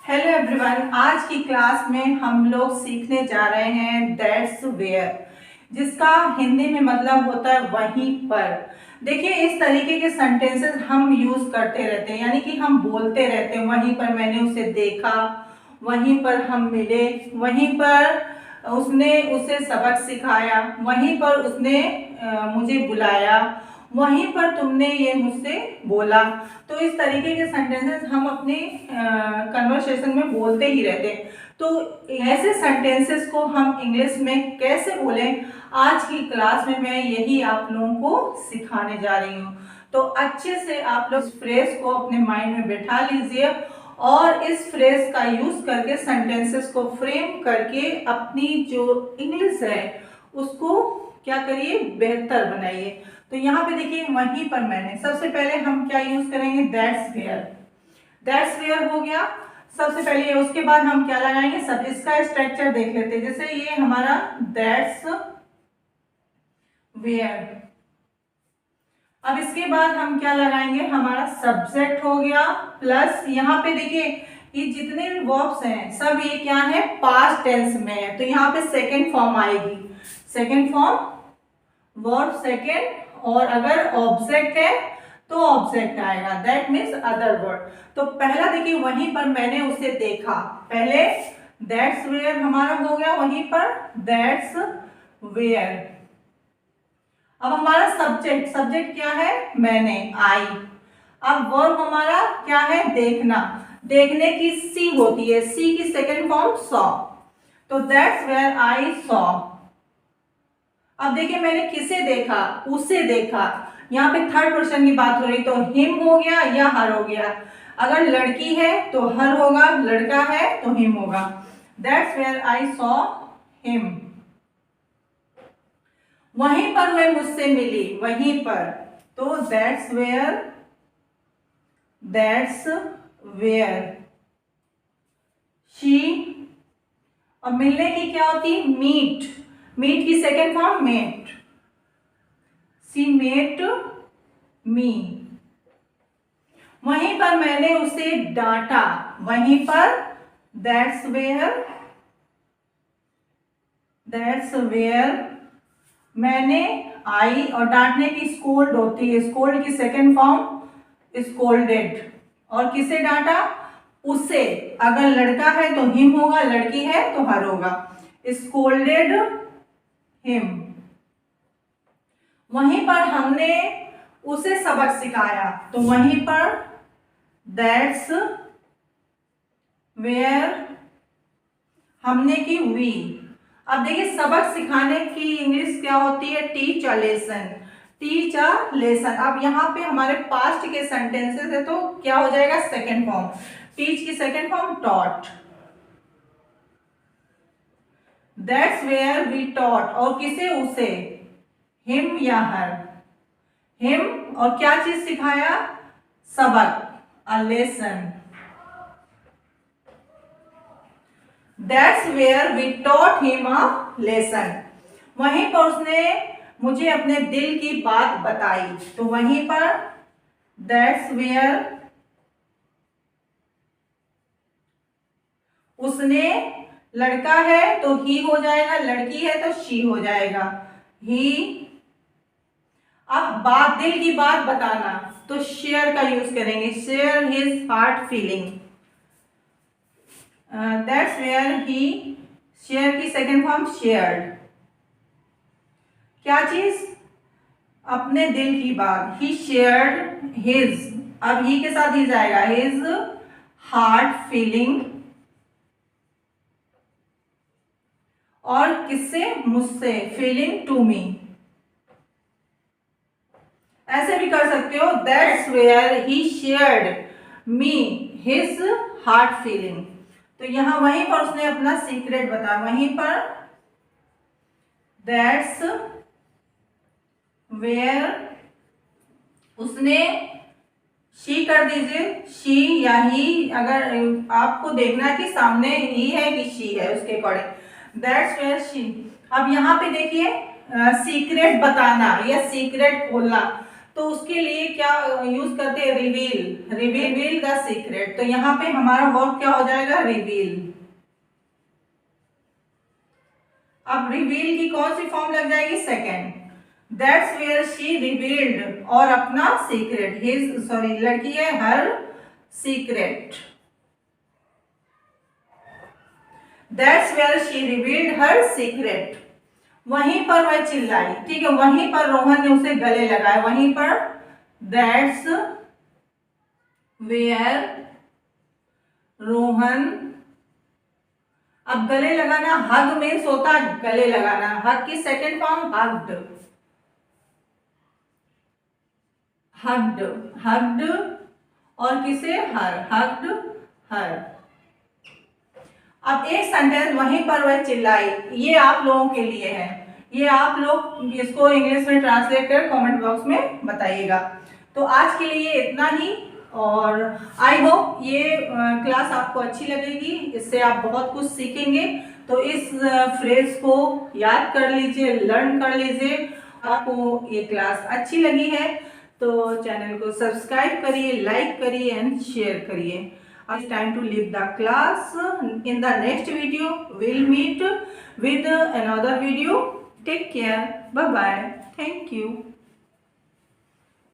Hello everyone, आज की class में हम लोग सीखने जा रहे हैं दैट्स वेयर, जिसका हिंदी में मतलब होता है वहीं पर। देखिए, इस तरीके के सेंटेंसेस हम यूज करते रहते हैं, यानी कि हम बोलते रहते हैं वहीं पर मैंने उसे देखा, वहीं पर हम मिले, वहीं पर उसने उसे सबक सिखाया, वहीं पर उसने मुझे बुलाया, वहीं पर तुमने ये मुझसे बोला। तो इस तरीके के सेंटेंसेस हम अपने कन्वर्सेशन में बोलते ही रहते हैं। तो ऐसे सेंटेंसेस को हम इंग्लिश में कैसे बोलें, आज की क्लास में मैं यही आप लोगों को सिखाने जा रही हूँ। तो अच्छे से आप लोग फ्रेज को अपने माइंड में बैठा लीजिए और इस फ्रेज का यूज करके सेंटेंसेस को फ्रेम करके अपनी जो इंग्लिश है उसको क्या करिए, बेहतर बनाइए। तो यहाँ पे देखिए, वहीं पर मैंने, सबसे पहले हम क्या यूज करेंगे, दैट्स वेयर। दैट्स वेयर हो गया सबसे पहले, उसके बाद हम क्या लगाएंगे, सब इसका स्ट्रक्चर देख लेते हैं। जैसे ये हमारा दैट्स वेयर, अब इसके बाद हम क्या लगाएंगे, हमारा सब्जेक्ट हो गया, प्लस यहाँ पे देखिए ये जितने भी वर्ब्स हैं सब ये क्या है, पास्ट टेंस में है। तो यहाँ पे सेकेंड फॉर्म आएगी, सेकेंड फॉर्म वर्ब सेकेंड, और अगर ऑब्जेक्ट है तो ऑब्जेक्ट आएगा, दैट मीन्स अदर वर्ड। तो पहला देखिए, वहीं पर मैंने उसे देखा, पहले दैट्स वेयर हमारा हो गया, वहीं पर दैट्स वेयर। अब हमारा सब्जेक्ट, सब्जेक्ट क्या है, मैंने, आई। अब वर्ब हमारा क्या है, देखना, देखने की सी होती है, सी की सेकेंड फॉर्म सॉ, तो दैट्स वेयर आई सॉ। अब देखिए, मैंने किसे देखा, उसे देखा, यहाँ पे थर्ड पर्सन की बात हो रही, तो हिम हो गया या हर हो गया। अगर लड़की है तो हर होगा, लड़का है तो हिम होगा। That's where I saw him. वहीं पर वह मुझसे मिली, वहीं पर, तो दैट्स वेयर शी। और मिलने की क्या होती, मीट, मीट की second form met, she met me. वहीं पर मैंने उसे डांटा, वहीं पर दैट्स वेयर मैंने, आई, और डांटने की स्कोल्ड होती है, स्कोल्ड की सेकेंड फॉर्म स्कोल्डेड। और किसे डांटा, उसे, अगर लड़का है तो हिम होगा, लड़की है तो हर होगा, स्कोल्डेड हिम। वहीं पर हमने उसे सबक सिखाया, तो वहीं पर दैट्स वेयर हमने की वी। अब देखिए, सबक सिखाने की इंग्लिश क्या होती है, teach a lesson, teach a lesson. अब यहाँ पे हमारे पास्ट के सेंटेंसेस है, तो क्या हो जाएगा, सेकेंड फॉर्म, टीच की second form taught, that's where we taught. और किसे, उसे, हिम या हर, हिम, और क्या चीज सिखाया, सबक, a lesson. That's where we taught him a lesson. वहीं पर उसने मुझे अपने दिल की बात बताई, तो वहीं पर That's where उसने, लड़का है तो ही हो जाएगा, लड़की है तो शी हो जाएगा, ही। अब बात, दिल की बात बताना, तो शेयर का यूज करेंगे, share his heart feeling, that's where he, share की सेकेंड फॉर्म शेयर्ड, क्या चीज, अपने दिल की बात, ही शेयर्ड हिज, अब ही के साथ ही जाएगा, हिज हार्ट फीलिंग, और किससे, मुझसे, फीलिंग टू मी। ऐसे भी कर सकते हो, that's where he shared me his heart feeling. तो यहां वहीं पर उसने अपना सीक्रेट बताया, वहीं पर दैट्स वेयर उसने, शी कर दीजिए, शी या ही, अगर आपको देखना है कि सामने ही है कि शी है, उसके अकॉर्डिंग दैट्स वेयर शी। अब यहाँ पे देखिए, सीक्रेट बताना या सीक्रेट खोलना, तो उसके लिए क्या यूज करते हैं, रिवील, रिवील द सीक्रेट। तो यहाँ पे हमारा वर्ब क्या हो जाएगा, रिवील। अब रिवील की कौन सी फॉर्म लग जाएगी, second. That's where she revealed, और अपना सीक्रेट, हिज, सॉरी लड़की है, her secret. That's where she revealed her secret. वहीं पर वह चिल्लाई, ठीक है, वहीं पर रोहन ने उसे गले लगाया, वहीं पर, दैट्स वेयर रोहन। अब गले लगाना, हग मीन्स होता है गले लगाना, हग की second form hugged, hugged, hugged, और किसे, हर, हग्ड हर। अब एक सेंटेंस, वहीं पर वह चिल्लाई, ये आप लोगों के लिए है, ये आप लोग इसको इंग्लिश में ट्रांसलेट कर कमेंट बॉक्स में बताइएगा। तो आज के लिए इतना ही, और आई होप ये क्लास आपको अच्छी लगेगी, इससे आप बहुत कुछ सीखेंगे। तो इस फ्रेज को याद कर लीजिए, लर्न कर लीजिए। आपको ये क्लास अच्छी लगी है तो चैनल को सब्सक्राइब करिए, लाइक करिए एंड शेयर करिए। It's time to leave the class. In the next video, we'll meet with another video. Take care. Bye bye. Thank you.